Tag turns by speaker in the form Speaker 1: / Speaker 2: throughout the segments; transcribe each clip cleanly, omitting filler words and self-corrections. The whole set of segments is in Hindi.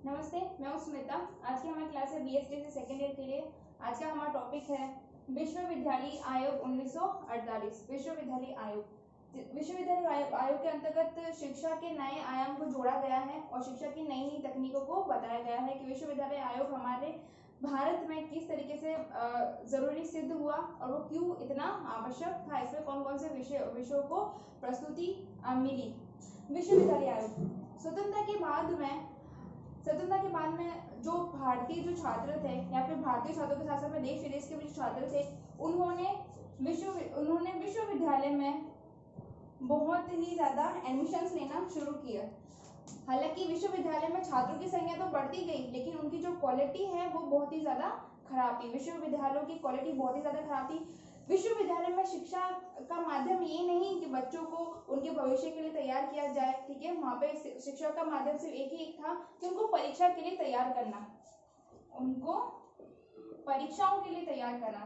Speaker 1: नमस्ते, मैं हूँ स्मिता। आज की हमारी क्लास है बीएसटी से सेकेंड ईयर के लिए। आज का हमारा टॉपिक है विश्वविद्यालय आयोग 1948। विश्वविद्यालय आयोग के अंतर्गत शिक्षा के नए आयाम को जोड़ा गया है और शिक्षा की नई नई तकनीकों को बताया गया है कि विश्वविद्यालय आयोग हमारे भारत में किस तरीके से जरूरी सिद्ध हुआ और वो क्यों इतना आवश्यक था। इसमें कौन कौन से विषयों को प्रस्तुति मिली। विश्वविद्यालय आयोग स्वतंत्रता के बाद में जो भारतीय जो छात्र थे या फिर भारतीय छात्रों के साथ साथ देश विदेश के भी छात्र थे, उन्होंने विश्वविद्यालय में बहुत ही ज़्यादा एडमिशन्स लेना शुरू किया। हालांकि विश्वविद्यालय में छात्रों की संख्या तो बढ़ती गई, लेकिन उनकी जो क्वालिटी है वो बहुत ही ज़्यादा खराब थी। विश्वविद्यालयों की क्वालिटी बहुत ही ज़्यादा खराब थी। विश्वविद्यालय में शिक्षा का माध्यम ये नहीं कि बच्चों को उनके भविष्य के लिए तैयार किया जाए, ठीक है। वहाँ पे शिक्षा का माध्यम सिर्फ एक ही था कि उनको परीक्षा के लिए तैयार करना, उनको परीक्षाओं के लिए तैयार करना।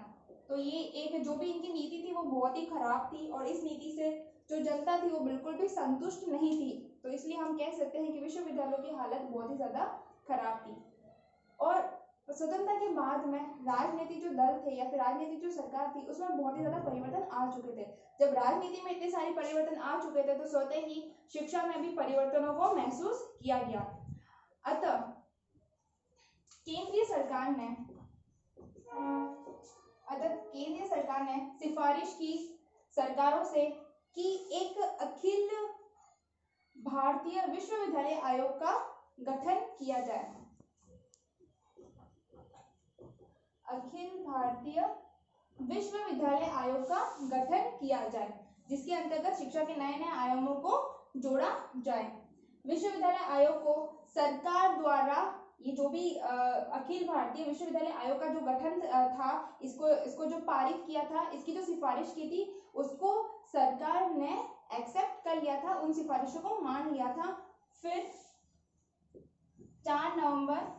Speaker 1: तो ये एक जो भी इनकी नीति थी वो बहुत ही खराब थी और इस नीति से जो जनता थी वो बिल्कुल भी संतुष्ट नहीं थी। तो इसलिए हम कह सकते हैं कि विश्वविद्यालयों की हालत बहुत ही ज़्यादा खराब थी। और स्वतंत्रता के बाद में राजनीतिक जो दल थे या फिर राजनीतिक जो सरकार थी उसमें बहुत ही ज़्यादा परिवर्तन आ चुके थे। जब राजनीति में इतने सारे परिवर्तन आ चुके थे तो स्वतः ही शिक्षा में भी परिवर्तनों को महसूस किया गया। अतः केंद्रीय सरकार ने सिफारिश की सरकारों से कि एक अखिल भारतीय विश्वविद्यालय आयोग का गठन किया जाए। अखिल भारतीय विश्वविद्यालय आयोग का गठन किया जाए, जिसके अंतर्गत शिक्षा के नए नए आयामों को जोड़ा जाए। विश्वविद्यालय आयोग को सरकार द्वारा ये जो भी अखिल भारतीय विश्वविद्यालय आयोग का जो गठन था, इसको जो पारित किया था, इसकी जो सिफारिश की थी उसको सरकार ने एक्सेप्ट कर लिया था, उन सिफारिशों को मान लिया था। फिर 4 नवंबर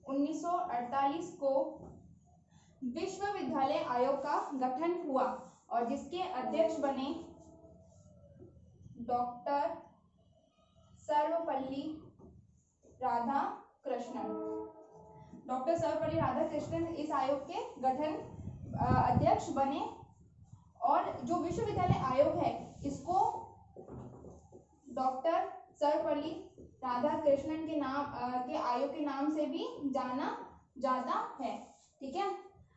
Speaker 1: 1948 को विश्वविद्यालय आयोग का गठन हुआ और जिसके अध्यक्ष बने डॉक्टर सर्वपल्ली राधाकृष्णन। डॉक्टर सर्वपल्ली राधाकृष्णन इस आयोग के गठन अध्यक्ष बने और जो विश्वविद्यालय आयोग है इसको डॉक्टर सर्वपल्ली राधाकृष्णन के आयोग के नाम से भी जाना जाता है, ठीक है।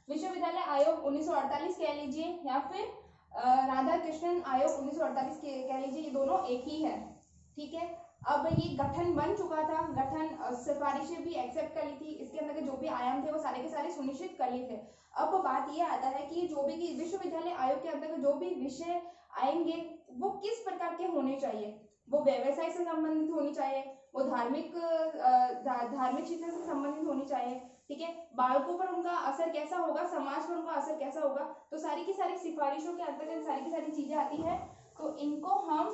Speaker 1: विश्वविद्यालय आयोग 1948 कह लीजिए या फिर राधाकृष्णन आयोग 1948 कह लीजिए, ये दोनों एक ही है, ठीक है। अब ये गठन बन चुका था, गठन सिफारिशें भी एक्सेप्ट कर ली थी, इसके अंदर के जो भी आयाम थे वो सारे के सारे सुनिश्चित कर लिए थे। अब बात ये आता है कि जो भी विश्वविद्यालय आयोग के अंतर्गत जो भी विषय आएंगे वो किस प्रकार के होने चाहिए। वो व्यवसाय से संबंधित होनी चाहिए, वो धार्मिक शिक्षा से संबंधित होनी चाहिए, ठीक है। बालकों पर उनका असर कैसा होगा, समाज पर उनका असर कैसा होगा, तो सारी की सारी सिफारिशों के अंतर्गत सारी की सारी चीजें आती है। तो इनको हम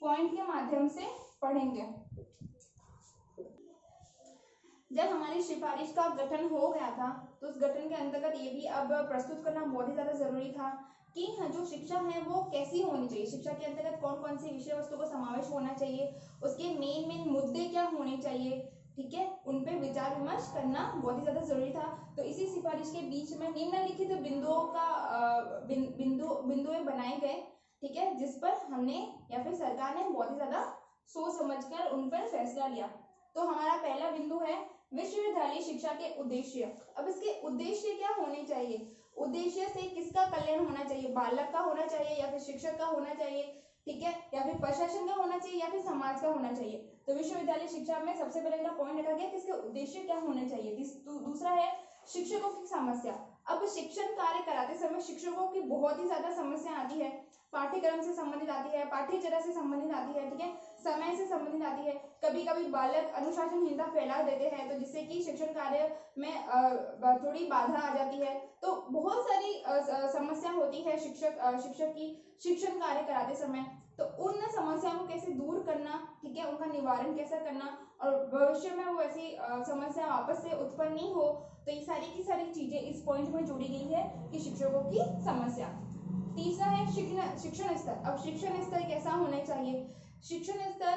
Speaker 1: पॉइंट के माध्यम से पढ़ेंगे। जब हमारी सिफारिश का गठन हो गया था तो उस गठन के अंतर्गत ये भी अब प्रस्तुत करना बहुत ही ज्यादा जरूरी था कि जो शिक्षा है वो कैसी होनी चाहिए, शिक्षा के अंतर्गत कौन कौन सी विषय वस्तु को समावेश होना चाहिए, उसके मेन मुद्दे क्या होने चाहिए, ठीक है। उन पे विचार विमर्श करना बहुत ही ज्यादा जरूरी था। तो इसी सिफारिश के बीच में निम्नलिखित बिंदुएं बनाए गए, ठीक है, जिस पर हमने या फिर सरकार ने बहुत ही ज्यादा सोच समझकर उन पर फैसला लिया। तो हमारा पहला बिंदु है विश्वविद्यालय शिक्षा के उद्देश्य। अब इसके उद्देश्य क्या होने चाहिए, उद्देश्य से किसका कल्याण होना चाहिए, बालक का होना चाहिए या फिर शिक्षक का होना चाहिए, ठीक है, या फिर प्रशासन का होना चाहिए या फिर समाज का होना चाहिए। तो विश्वविद्यालय शिक्षा में सबसे पहले का पॉइंट रखा गया कि इसके उद्देश्य क्या होने चाहिए। दूसरा है शिक्षकों की समस्या। अब शिक्षण कार्य कराते समय शिक्षकों की बहुत ही ज्यादा समस्या आती है, पाठ्यक्रम से संबंधित आती है, पाठ्यचर्या से संबंधित आती है, ठीक है, समय से संबंधित आती है। कभी कभी बालक अनुशासनहीनता फैला देते हैं तो जिससे कि शिक्षण कार्य में थोड़ी बाधा आ जाती है। तो बहुत सारी समस्या होती है शिक्षक की शिक्षण कार्य कराते समय। तो उन समस्याओं को कैसे दूर करना, ठीक है, उनका निवारण कैसा करना और भविष्य में वो ऐसी समस्या वापस से उत्पन्न नहीं हो। तो ये सारी की सारी चीजें इस पॉइंट में जोड़ी गई है कि शिक्षकों की समस्या। तीसरा है शिक्षण स्तर। अब शिक्षण स्तर कैसा होना चाहिए, शिक्षण स्तर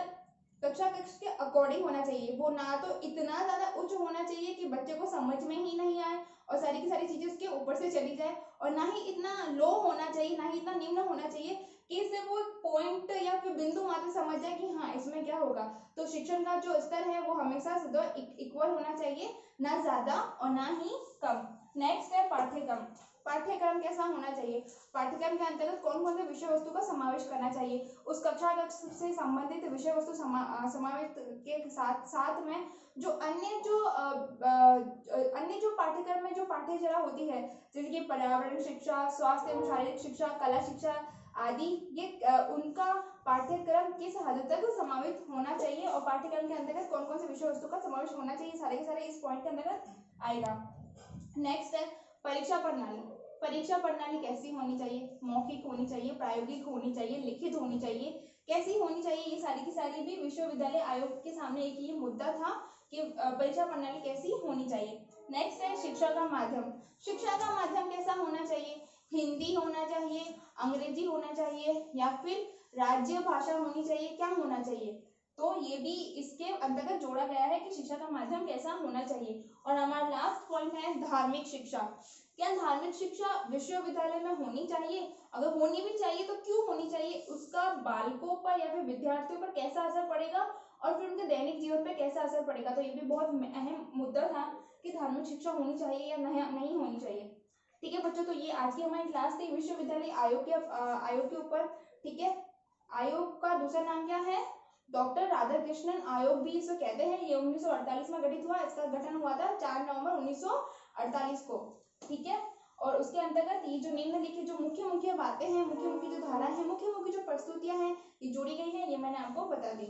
Speaker 1: कक्षा कक्ष के अकॉर्डिंग होना चाहिए। वो ना तो इतना ज्यादा उच्च होना चाहिए कि बच्चे को समझ में ही नहीं आए और सारी की सारी चीजें उसके ऊपर से चली जाए, और ना ही इतना लो होना चाहिए, ना ही इतना निम्न होना चाहिए कि इससे वो पॉइंट या फिर बिंदु मात्र समझ जाए कि हाँ इसमें क्या होगा। तो शिक्षण का जो स्तर है वो हमेशा इक्वल होना चाहिए, ना ज्यादा और ना ही कम। नेक्स्ट है पाठ्यक्रम। पाठ्यक्रम कैसा होना चाहिए? पाठ्यक्रम के अंतर्गत कौन कौन से विषय वस्तु का समावेश करना चाहिए? उस कक्षा से संबंधित विषय वस्तु समावेश के साथ साथ में जो अन्य जो पाठ्यक्रम में जो पाठ्यचर्या होती है, जैसे कि पर्यावरण शिक्षा, स्वास्थ्य एवं शारीरिक शिक्षा, कला शिक्षा आदि, ये उनका पाठ्यक्रम किस हद तक समावेश होना चाहिए और पाठ्यक्रम के अंतर्गत कौन कौन से विषय वस्तु का समावेश होना चाहिए, सारे के सारे इस पॉइंट के अंतर्गत आएगा। नेक्स्ट है परीक्षा प्रणाली। परीक्षा प्रणाली कैसी होनी चाहिए? मौखिक होनी चाहिए, प्रायोगिक होनी चाहिए, लिखित होनी चाहिए, कैसी होनी चाहिए? ये सारी की सारी भी विश्वविद्यालय आयोग के सामने एक ये मुद्दा था कि परीक्षा प्रणाली कैसी होनी चाहिए। नेक्स्ट है शिक्षा का माध्यम। शिक्षा का माध्यम कैसा होना चाहिए? हिंदी होना चाहिए, अंग्रेजी होना चाहिए, या फिर राज्य भाषा होनी चाहिए, क्या होना चाहिए? तो ये भी इसके अंतर्गत जोड़ा गया है कि शिक्षा का माध्यम कैसा होना चाहिए। और हमारा लास्ट पॉइंट है धार्मिक शिक्षा। क्या धार्मिक शिक्षा विश्वविद्यालय में होनी चाहिए? अगर होनी भी चाहिए तो क्यों होनी चाहिए? उसका बालकों पर या फिर विद्यार्थियों पर कैसा असर पड़ेगा और फिर उनके दैनिक जीवन पर कैसा असर पड़ेगा? तो ये भी बहुत अहम मुद्दा था कि धार्मिक शिक्षा होनी चाहिए या नहीं होनी चाहिए। ठीक है बच्चों, तो ये आज की हमारी क्लास थी विश्वविद्यालय आयोग के ऊपर। ठीक है, आयोग का दूसरा नाम क्या है? डॉक्टर राधाकृष्णन आयोग भी इसे कहते हैं। ये 1948 में गठित हुआ। इसका गठन हुआ था 4 नवंबर 1948 को। ठीक है, और उसके अंतर्गत ये जो निम्नलिखित जो मुख्य मुख्य बातें हैं, मुख्य मुख्य जो धारा है, मुख्य मुख्य जो प्रस्तुतियां हैं, ये जोड़ी गई है, ये मैंने आपको बता दी।